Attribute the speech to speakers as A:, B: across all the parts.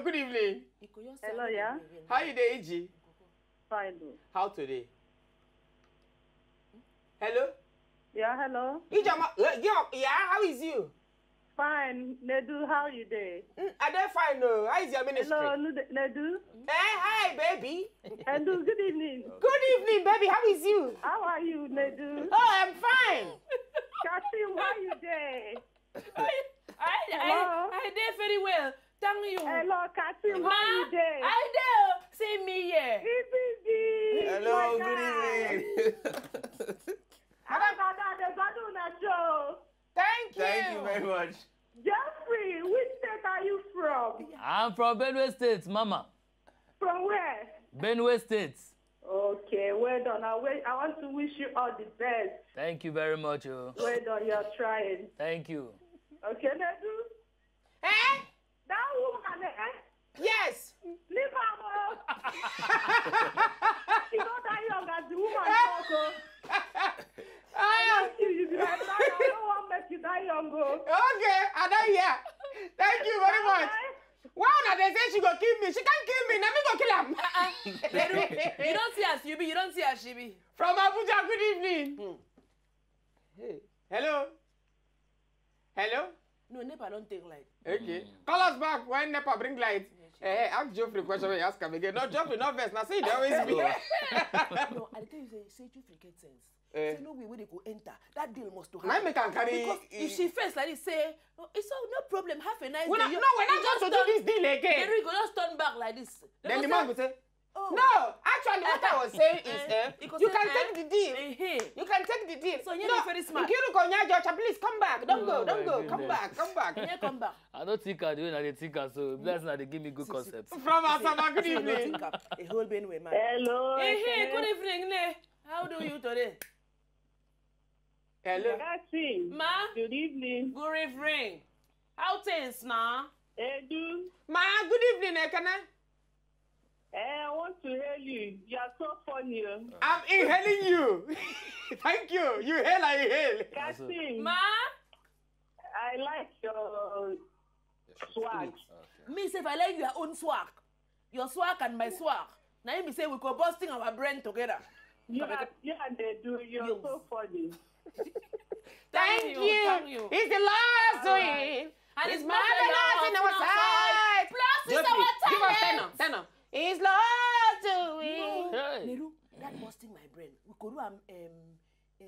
A: good evening.
B: Hello, yeah.
A: How you doing, Iji?
B: Fine.
A: How today? Hello?
B: Yeah, hello.
A: Ijama, yeah, how is you?
B: Fine. Nedu, how you doing?
A: I don't fine, no. How is your ministry?
B: Hello, Nedu.
A: Hey, hi, baby.
B: Nedu, good evening.
A: Good evening, baby. How is you?
B: How are you, Nedu?
A: Oh, I'm fine.
B: Katim, how you doing?
C: I did very well. Thank you.
B: Hello, Katim, how you doing?
C: I do. See me here.
A: Hello, good evening. Thank you.
D: Thank you very much.
B: Geoffrey, which state are you from?
E: I'm from Benue State, Mama.
B: From where?
E: Benue State.
B: Okay, well done. I want to wish you all the best.
E: Thank you very much.
B: Well done, you're trying.
E: Thank you.
B: Okay, Nedu.
A: Eh?
B: That woman,
A: Yes.
B: leave her alone. She's not that young as the woman talk. I don't want to make you that young.
A: Okay, I don't hear. Thank you very much. Why not they say she go kill me? She can't kill me. Now me go kill her.
C: You don't see us, you don't see us, Shibi.
A: From Abuja, good evening. Hey. Hello? Hello?
C: No, NEPA don't take light.
A: Okay. Call us back when NEPA bring light. Hey, ask Geoffrey a question when you ask him again. No, Geoffrey, no verse. Now see, they always be.
C: No, I tell you, say Geoffrey get sense. Say no way where they go enter. That deal must to happen.
A: Now me can carry.
C: Because if she first like this, say, oh, it's all no problem. Have a nice
A: We're
C: day.
A: not going to do this deal again.
C: Then we go just turn back like this.
A: Then the man will say,
C: oh.
A: no, actually what I was saying is, you can take the deal. You can take the deal.
C: So you're very smart.
A: Please come back. Don't go. Come back.
C: Yeah, come back.
E: I don't think I do it. I think I so bless now they give me good concepts.
A: From Asama, good evening.
C: A whole Benue man.
B: Hello.
C: Hey, good evening, Ne. How do you today?
A: Hello.
C: Ma.
B: Good evening.
C: Good evening. How things now?
B: Edu.
A: Ma, good evening, Ekana.
B: I want to hail you. You are so funny.
A: I'm inhaling you. Thank you. You hail, I hail.
B: Katim.
C: Ma.
B: I like your swag.
C: Me say if I like your own swag. Your swag and my swag. Now you say we go busting our brain together.
B: You and Edu, you're so funny.
A: Thank you. It's the last doing.
C: And
A: it's marvelous in our sight.
C: Plus it's our talent.
A: Tenor. It's last doing.
E: Hey.
C: Nedu, that busting my brain. We could do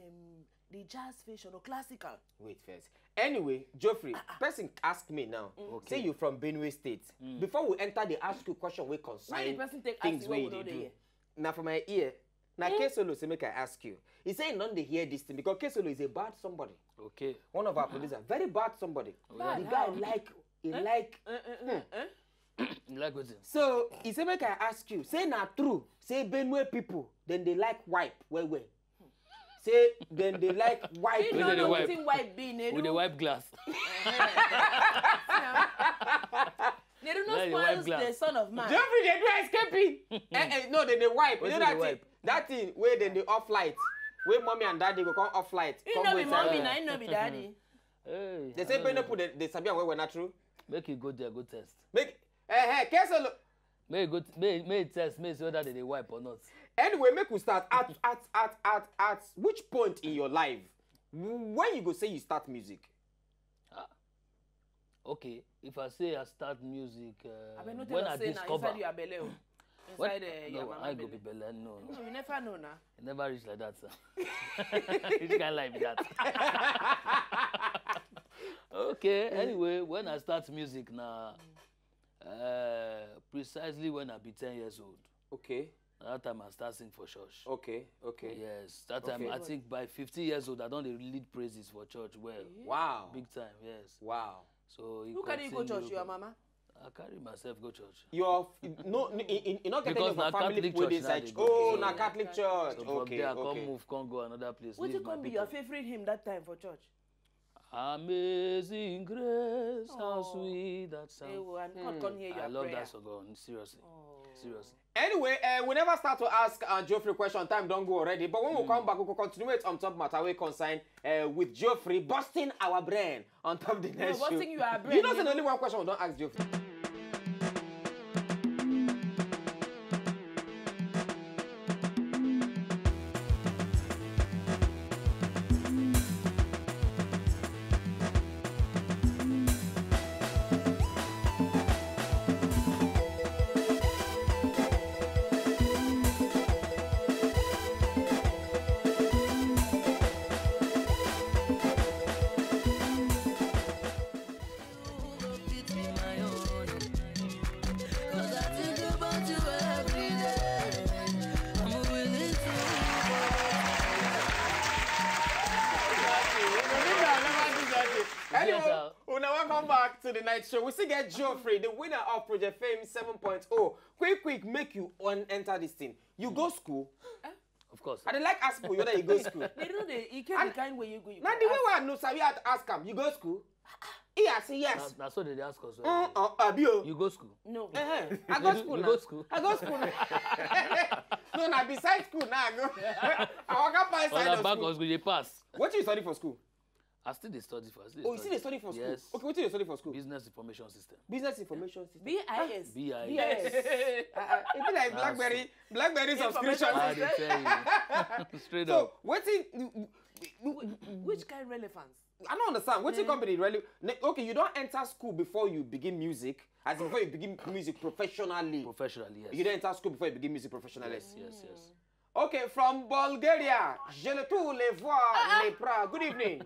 C: the jazz fashion or classical.
A: Wait first. Anyway, Geoffrey, person ask me now. Say you from Benue State. Before we enter, they ask you question we concern things where you do. Now for my ear. Now, Kesolo say make I ask you. He say none they hear this thing because Kesolo is a bad somebody.
E: Okay.
A: One of our producers, very bad somebody.
C: Bad,
A: the guy like.
E: Like what?
A: So he say make I ask you. Say na true. Say Benue people then they like wipe. Where? Say then they like wipe.
C: You don't know what wipe be, Nedu.
E: With the wipe glass.
C: Nedu no spoils the son of man.
A: Geoffrey they do escaping. No, they wipe. You know that thing? That thing where then they off light. Where mommy and daddy go come off light.
C: You know be mommy, now you know be daddy.
E: Hey.
A: They say Benue people they sabi where we're not true.
E: Make you go there, go test.
A: Make Kesolo.
E: May it test, may see whether they wipe or not.
A: Anyway, make we start at which point in your life when you go say you start music?
E: Okay, if I say I start music,
C: when
E: I discover.
C: Inside your belly. Inside your mama
E: I
C: belly.
E: go be belly, no.
C: You never know now.
E: It never reach like that, sir. You can't lie with that. Okay, anyway, when I start music now, precisely when I be 10 years old.
A: Okay.
E: That time I start sing for church.
A: Okay.
E: Yes, that time I think by 50 years old I don't lead praises for church well.
A: Wow.
E: Big time, yes.
A: Wow.
E: So
C: who carry you go church, your mama?
E: I carry myself go church.
A: You're not getting your family put inside. Oh, na Catholic church.
E: So
A: okay.
E: From there, I can't move, can't go another place.
C: What you come be your favorite hymn that time for church?
E: Amazing grace, how sweet that sound. I love that song, seriously. Seriously.
A: Anyway, we never start to ask Geoffrey question. Time don't go already. But when we come back, we will continue it on top matter we concern with Geoffrey busting our brain on top the next show.
C: Busting your brain.
A: You know, there's only one question we don't ask Geoffrey. the night show. We still get Geoffrey, the winner of Project Fame 7.0. Quick, make you enter this thing. You go school?
E: Of course.
A: I don't like ask people whether you go school.
C: They know you can't the kind where you go.
A: Now the way I know, Sabi had to ask him. You go school? Yeah, I say yes.
E: That's what they ask us.
A: Abio.
E: You go school?
C: No.
A: I go school.
E: You go school?
A: I go school. No, now beside school now I go. I walk up by side of
E: back
A: school.
E: of school, you pass.
A: What do you study for school?
E: I still dey study for.
A: You still study for school?
E: Yes.
A: Okay, what do you study for school?
E: Business information system.
A: Business information system.
C: BIS.
E: BIS.
A: It be like BlackBerry subscription.
E: I dey tell you. Straight
A: So,
E: up.
C: Which kind of relevance?
A: I don't understand. What's your company really? Okay, you don't enter school before you begin music. As in before you begin music professionally.
E: Professionally, yes.
A: You don't enter school before you begin music professionally.
E: Yes.
A: Okay, from Bulgaria. Je le tous les vois, les bras. Good evening.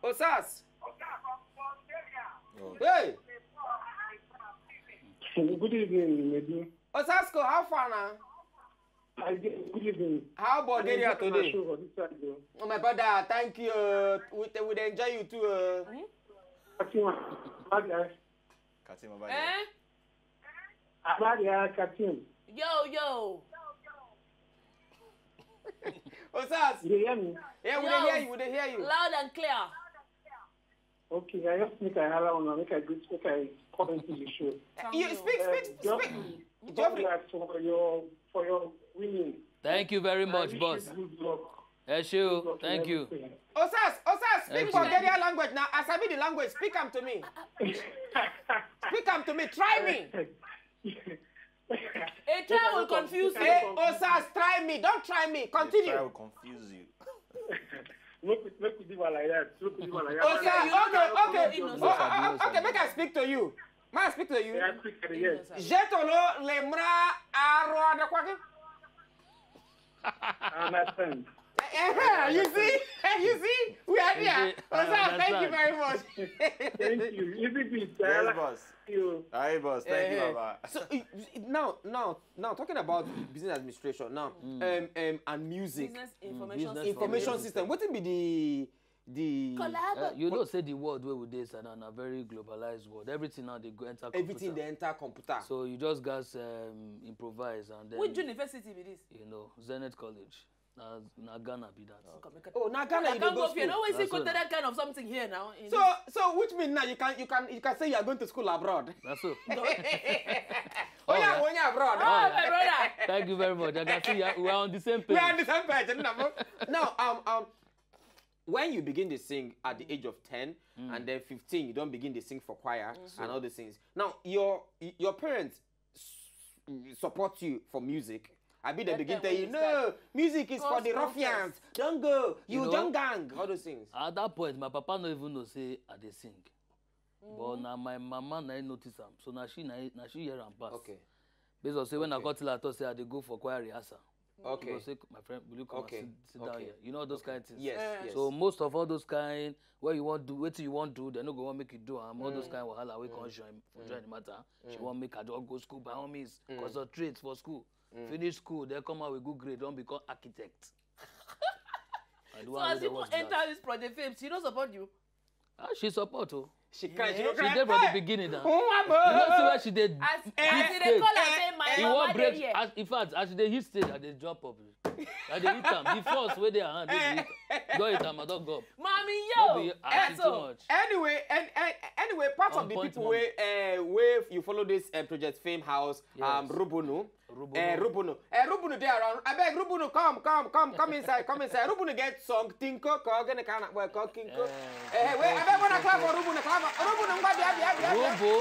A: Osas. Hey.
D: Good evening, Nedu.
A: Osasko, how far now?
D: Good evening.
A: How Bulgaria today? Oh my brother, thank you. We enjoy you too.
D: Katim, Katim.
C: Yo.
A: Osas.
D: You hear me?
A: Yeah, we hear you.
C: Loud and clear.
D: Okay, I just make a hello and make a call into the show.
A: You speak.
D: Geoffrey, for your winning.
E: Thank you very much, boss.
D: Good luck.
E: Thank you.
A: Osas, speak Bulgarian language now. As I be the language, speak them to me. Speak them to me. Try me.
C: A child will confuse you.
A: Hey, Osas, try me. Don't try me. Continue.
F: I will confuse you.
D: Make we do one like that.
A: Okay, make I speak to you. May I speak to you?
D: Yeah, speak to you.
A: Jetolo lemra aro de kwake.
D: I understand.
A: You see? We are here. Osas, thank you very much.
D: Thank you. Easy beat.
F: Yes, boss.
D: Thank you.
F: Hi, boss. Thank you, Baba.
A: So now talking about business administration now, and music,
C: Business
A: information system. What will be the
E: you know, say the world where we dey and a very globalized world. Everything now they go enter computer.
A: Everything they enter computer.
E: So you just guys improvise and then.
C: Which university be this?
E: You know, Zenith College. Na Ghana be that.
A: Oh, now Ghana you
C: can't
A: go
C: go here.
A: school.
C: No way see that kind of something here now.
A: So which means now you can say you are going to school abroad.
E: That's so.
A: Oh yeah, when you're abroad.
C: Oh my brother.
E: Thank you very much. I can see we are on the same page.
A: We are on the same page. Now, when you begin to sing at the age of 10 and then 15, you don't begin to sing for choir and all these things. Now, your parents support you for music. I be they begin to tell you, no, music is for the ruffians. Don't go, you don't gang. All those things.
E: At that point, my papa no even know say I dey sing. But now my mama na notice am. So now she hear am pass.
A: Okay.
E: Based on say when I got till I thought say I dey go for choir rehearsal.
A: Okay.
E: Because say, my friend, will you come and sit down here? You know those kind of things.
A: Yes.
E: So most of all those kind where you want to do, what you want to do, they no go want make you do. All those kind of wahala we can't join the matter. She want make her just go school by all means, concentrate for school. Finish school, they come out with good grade, don't become architect.
C: So as you enter this project fame, she don't support you?
E: She support you.
A: She cried.
E: She did from the beginning now. You
A: know,
E: see where she did.
C: As they call her say, my mama dey here.
E: In fact, as she did hit stage, they jump up. They hit them. The force where they are, they hit. Don't hit them, I don't go up.
C: Mommy, yo.
E: Too much.
A: Anyway, part of the people where you follow this Project Fame house, Rubunu. Rubunu they around. I beg Rubunu, come inside. Rubunu get song Tinko, Kogene kana boy Kinko. I beg wanna clap for Rubunu. Rubunu
E: Rubo.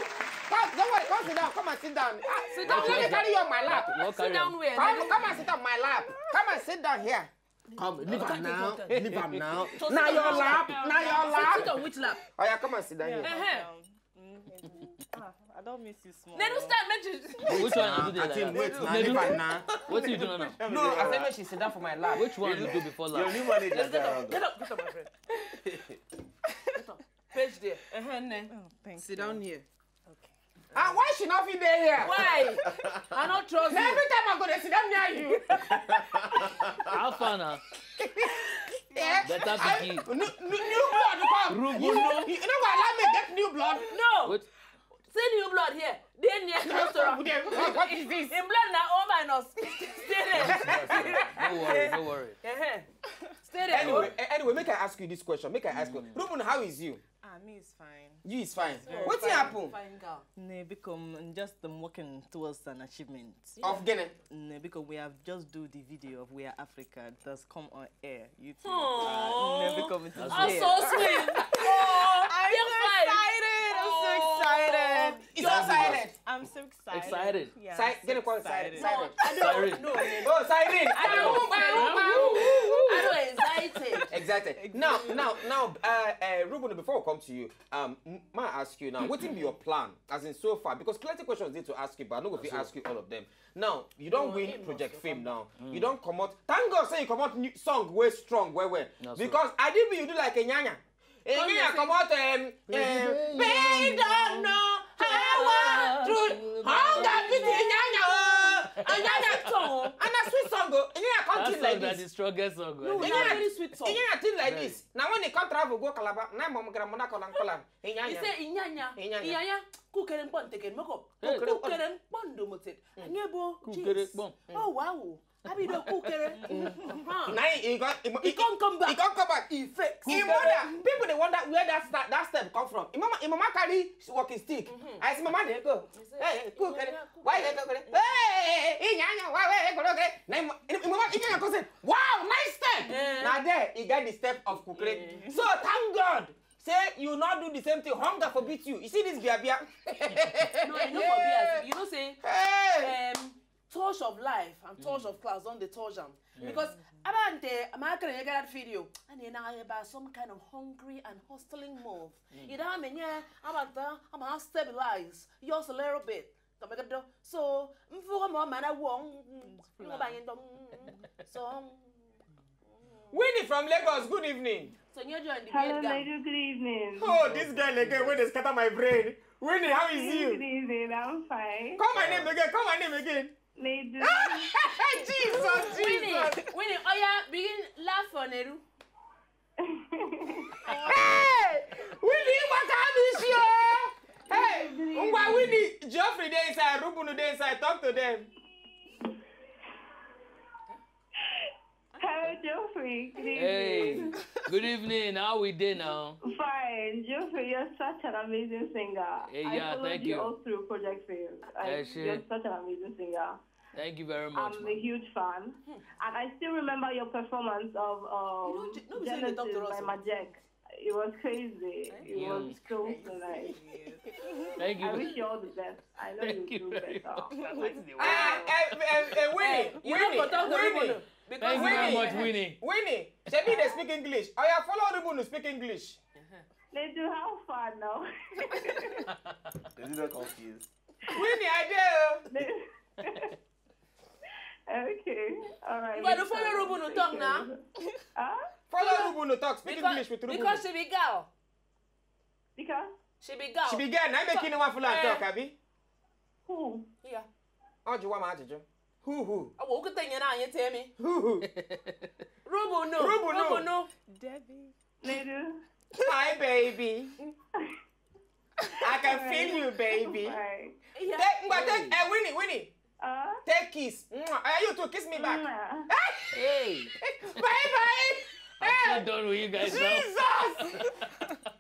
A: Don't worry, come sit down. Come and sit down. Sit down. Let me carry you on my lap.
C: Sit down where?
A: Come and sit on my lap. Come and sit down here. Come, leave him now. Leave him now. Now your lap.
C: Sit on which lap?
A: Oh yeah, come and sit down here.
B: I don't miss you small.
C: Nedu start mention.
E: Which one you do there?
A: Wait now, leave her now.
E: What do you do now?
A: No, I said when she sit down for my lap.
E: Which one you do before lap?
F: Your new manager.
C: Get up, my friend. Get up. Page there. Sit down here.
A: And why she not fit there here?
C: Why? I not trust you.
A: Every time I go, they sit down near you.
E: How far now? Better picky.
A: New blood come.
E: Rubu
A: You
E: no.
A: know what? Let me get new blood.
C: No.
E: What?
C: See new blood here. Then near restaurant.
A: What is this?
C: In blood now, all minus. Stay there.
E: Don't worry.
C: Stay there.
A: Anyway, make I ask you this question. Make I ask you. Ruben, how is you?
G: Me is fine.
A: You is fine. What happen?
C: Fine girl.
G: No, because just working towards an achievement.
A: Of Guinea.
G: No, because we have just do the video of We Are Africa. It does come on air. YouTube.
C: Aww.
G: No, because it is
C: Oh,
G: there.
C: so sweet. Oh,
A: It's so silent.
G: I'm so excited.
E: Excited.
G: Yeah.
A: Get a call silent.
C: No,
E: Siren.
C: no.
A: Oh, siren.
C: I don't excited.
A: Exactly. Now, Ruben, before I come to you, may I ask you now, what will be your plan, as in so far? Because plenty of questions need to ask you, but I'm not going to ask you all of them. Now, you don't win Project Fame now. You don't come out. Thank God, say you come out new song way strong, way. Because I didn't you do like a nyanya. And come out, they don't know how to hunger with the nyanya. And a sweet song, and you can't
E: That
A: like
E: song
A: this.
E: is the strongest song.
C: No,
E: Right?
C: it's a very sweet song.
A: You know, thing like this. Now when they can't travel, go Calabar. Now mom grandma kolam.
C: He say inyanya. Kukere mpon teken moko.
E: Hey.
C: Kukere mpon do motet. Anyebo.
E: Kukere mpon.
C: Oh wow. Abi do kukere.
A: Now he
C: can't come back.
A: He can't come back.
C: He fake.
A: He wonder. People they wonder where that step come from. Mama carry walking stick. I see mama there go. Hey, kukere. Why they go? Hey, inyanya. Why go? Now mama inyanya go say, wow, nice step. Now there he got the step of kukere. So thank God. Say you not do the same thing. Hunger forbid you. You see this bia?
C: No, you know for beer. You know say touch of life and touch of class on the touch them. Because abante American you get that video and then I about some kind of hungry and hustling move. You know I'm gonna stabilize yours a little bit. So
A: Winnie from Lagos, good evening.
C: So you're joining the
B: Hello,
C: bed
B: ladies, good evening.
A: Oh, this girl again when they scatter my brain. Winnie, how is
B: Good
A: you?
B: evening, I'm fine.
A: Call my name again.
B: Ladies.
A: Jesus.
C: Winnie, oh yeah, begin laugh for Nedu.
A: Hey! Winnie, what can this year? Hey! Winnie, Geoffrey there inside, Ruben there inside, talk to them.
B: Hello, Geoffrey. Good
E: Hey,
B: evening.
E: good evening. How we doing now?
B: Fine. Geoffrey, you're such an amazing singer.
E: Hey,
B: I
E: yeah,
B: followed
E: thank
B: you
E: you.
B: all through Project Fame. You're such an amazing singer.
E: Thank you very much.
B: I'm a huge fan. And I still remember your performance of Genesis by Majek. It was crazy. It was so nice.
E: Thank you.
B: I wish you all the best. I know you do better.
A: Winnie.
E: Thank you very much, Winnie.
A: Winnie, Shebi they speak English. Oh yeah, follow Ruben to speak English.
B: They do have fun now.
F: Is it not confused?
A: Winnie, I do.
B: Okay, all right.
C: You got to follow Ruben to talk now.
B: Huh?
A: Follow Ruben to talk. Speak English with Ruben.
C: Because she be girl.
B: Because?
C: She be girl.
A: She be girl. Now making no one full of talk, Abi.
B: Who?
C: Yeah.
A: Oh, you want my attitude? Who?
C: I woke up thinking now you tell me.
A: Who?
C: Ruben no.
A: Ruben no.
G: Debbie.
B: They do.
A: Hi, baby. I can feel you, baby.
B: Right.
C: Yeah.
A: Winnie.
B: Take
A: kiss. You too, kiss me back.
E: Hey,
A: Bye.
E: I'm not done with you guys now.
A: Jesus.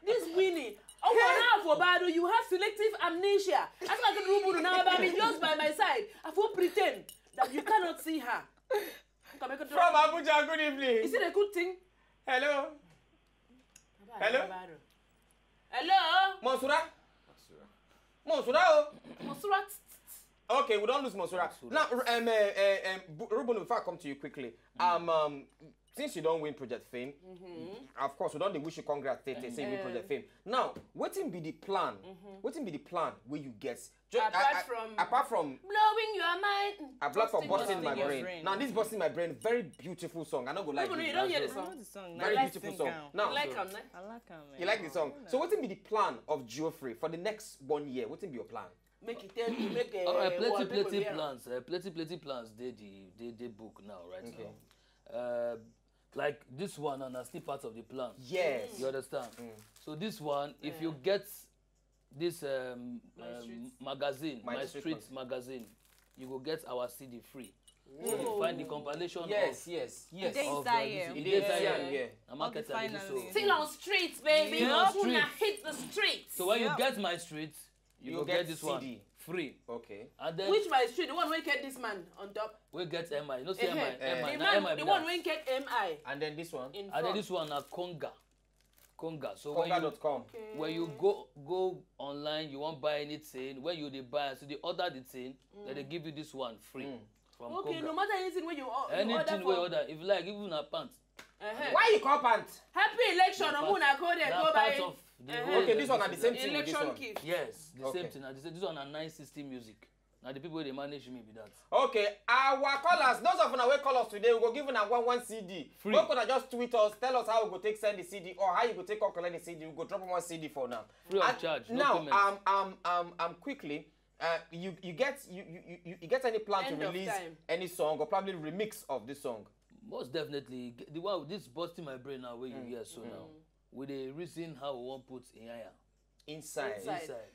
C: This Winnie. Oh, for Bado, you have selective amnesia. That's like a Ruben now about me just by my side. I will pretend that you cannot see her.
A: From Abuja, good evening.
C: Is it a good thing?
A: Hello. Monsura. Okay, we don't lose Monsura. Now, Ruben, if I come to you quickly, since you don't win Project Fame, of course, we don't wish you congrats, say you win Project Fame. Now, what will be the plan? What will be the plan where you guess? Apart from
C: blowing your mind.
A: apart from busting my brain. Now, this busting my brain, very beautiful song. I'm not gonna lie.
C: You don't hear the
G: I
C: song.
G: know the song.
A: Very beautiful song. Now,
C: You like him,
G: I like him.
A: you like the song. So, what will be the plan of Geoffrey for the next 1 year? What will be your plan?
C: Make it tell you, make
E: Plenty plans. Plenty plans. They book now, right?
A: Okay.
E: Now. like this one, and that's still part of the plan.
A: Yes.
E: You understand? So this one, if you get this magazine, My Street magazine, you will get our CD free. So you find the compilation
A: yes.
E: of
A: yeah.
E: I'm marketing so
C: Still on streets, baby.
E: Yeah.
C: Una hit the streets.
E: So when you get My Street, you will get this
A: CD.
E: one free.
A: Okay.
E: And then
C: Which My Street? The one we get this man on top.
E: we get MI. You know, say MI.
C: The one we get MI.
A: And then this one.
C: In
E: And then
C: front.
E: this one are Conga. So
A: Conga.com.
E: when you go online, you won't buy anything. When you buy, so they order the thing, then they give you this one free from
C: Okay,
E: Conga.
C: no matter anything when you order.
E: Anything we order, if you like, even a pants.
A: Why you call pants?
C: Happy election. I'm gonna go there. Go buy.
E: Of the
A: Okay, this one are the same thing with this
C: Election
A: one.
C: gift.
E: Yes, the
A: Okay.
E: same thing. This one are 960 music. Now the people they manage me with that.
A: Okay, our callers, those of you who call us today, we go give una one CD.
E: Free.
A: We're gonna just tweet us, tell us how we go take send the CD or how you go take or collect the CD. We go drop one CD for now.
E: Free of charge, no
A: now,
E: payment.
A: quickly, you get any plan
C: End
A: to
C: of
A: release
C: time.
A: any song or probably remix of this song?
E: Most definitely, the one this busting my brain now where you hear so now. With the reason how we want put in here.
A: Inside.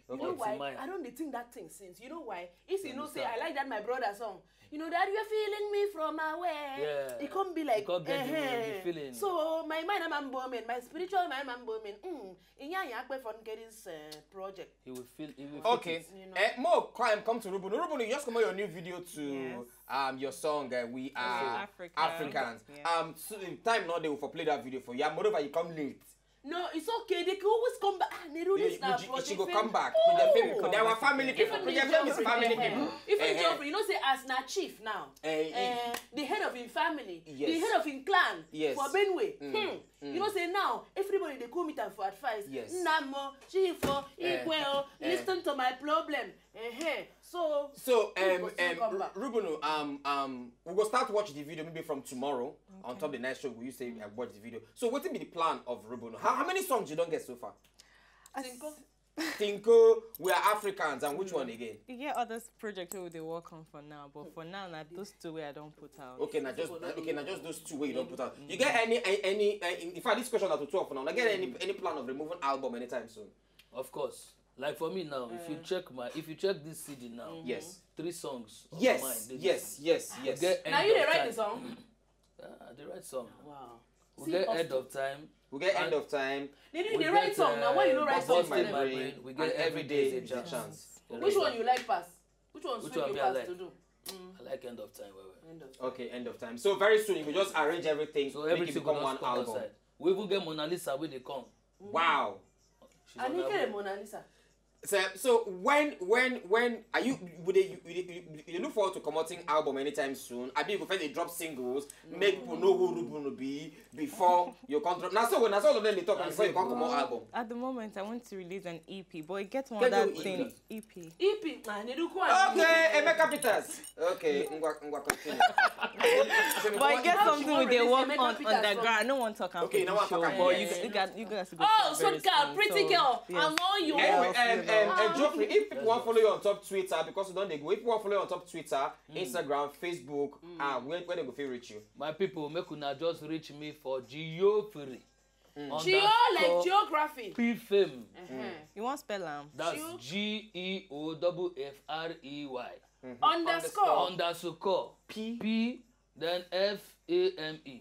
C: You know
E: Okay.
C: why? I don't think that thing since. You know why? If you know say I like that my brother song. You know that you're feeling me from away.
E: Yeah.
C: It can't be like
E: can't get the feeling.
C: So my mind I'm booming, my spiritual mind I'm booming. Inya for this project.
E: He will feel.
A: Okay.
C: You know.
A: More crime come to Rubunu. Rubunu, you just come out your new video to your song. We are Africans.
G: Yeah.
A: So time now they will for play that video for you. Moreover, you come late.
C: No, it's okay. They can always come back. Nedu is now
A: She go come back with the family because they are family people.
C: Even
A: Project Fame is family people.
C: Even Geoffrey, you know, say as na chief now, the head of his family,
A: Yes.
C: the head of his clan
A: Yes.
C: for Benue. You know, say now everybody they come meet am for advice.
A: Yes.
C: Namo, chief, listen to my problem. So
A: Rubunu, we go start watch the video maybe from tomorrow. On top of the next show, will you say watch the video? So what will be the plan of Rubunu? How many songs you don't get so far? Tinko, We Are Africans, and which one again?
G: You get other projects where they work on for now, but for now, those two where I don't put out.
A: Okay, now just those two where you don't put out. You get any in fact this question are to 12 for now. Like get any plan of removing album anytime soon?
E: Of course. Like for me now, if you check this CD now,
A: Yes.
E: 3 songs. Of
A: Yes.
E: mine,
A: Yes.
C: now you they write the song.
E: The right song.
C: Wow.
E: We get End of Time.
A: We get End of Time.
C: They write song now. Why you don't write song?
A: Busting My Brain.
E: We get
A: Every Day is a Chance.
C: Which one you like pass? Which one sweet you
E: me
C: pass
E: I like?
C: to do?
E: I like End of Time.
C: End of time.
A: Okay, End of Time. So very soon you will just arrange everything,
E: So
A: make it
E: everything
A: become
E: will
A: one
E: just come
A: album.
E: outside. We even get Mona Lisa when they come.
A: Wow.
E: She's
C: And
E: on
C: you
E: her
C: get a
E: way.
C: Mona Lisa.
A: So when are you you look forward to promoting album anytime soon? I mean, first they drop singles, make people know who Rubunu be before you come drop. Now so when all of them they talk before you come promote album.
G: At the moment, I want to release an EP, but it gets one
A: Get
G: other
A: your
G: thing. EP.
C: EP. Nedu kwa.
A: Okay, Emeka Peters. Okay, ngwa continue.
G: But it gets
C: How
G: something
C: she
G: with the
C: release
G: work
C: Emeka
G: on
C: Peters
G: underground. No one talk about
A: Okay, no one talk about
G: but
A: it.
G: you guys go.
C: Oh, so girl, pretty girl. I'm on you.
A: Anyway, Geoffrey, if people want to follow you on top Twitter, because you don't they go. If you want to follow you on top Twitter, Instagram, Facebook, where they go feel reach you?
E: My people, make una just reach me for Geoffrey.
C: Geo like geography.
E: P-Fame.
G: You want spell them?
E: That's GEOFFREY.
C: Underscore.
E: P then FAME.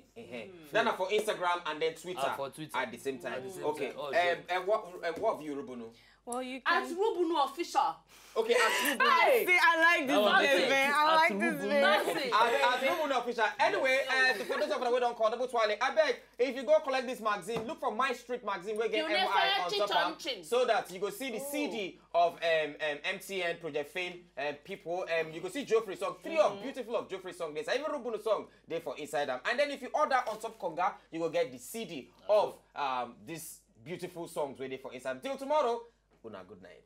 A: Then for Instagram and then Twitter,
E: For Twitter.
A: at the same time.
E: At the same
A: Okay.
E: time. Oh,
A: And what have you, Rubunu?
G: Well, you
C: At
G: can.
C: Rubunu official.
A: Okay, as Rubunu.
G: See, I like
E: That one
G: this
E: is
G: bit, man. I
E: at
G: like this
E: Rubunu.
G: bit.
C: That's it.
A: As Rubunu official. Anyway, for those of you who don't call double twirling, I beg if you go collect this magazine, look for My Street magazine. We get
C: You
A: MI
C: never
A: on top of
C: chin.
A: so that you go see the CD of MTN Project Fame people. You go see Geoffrey song. 3 of beautiful of Geoffrey song. There's even Rubunu song there for inside them. And then if you order on top Conga, you will get the CD of this beautiful songs ready for inside. Till tomorrow, good night.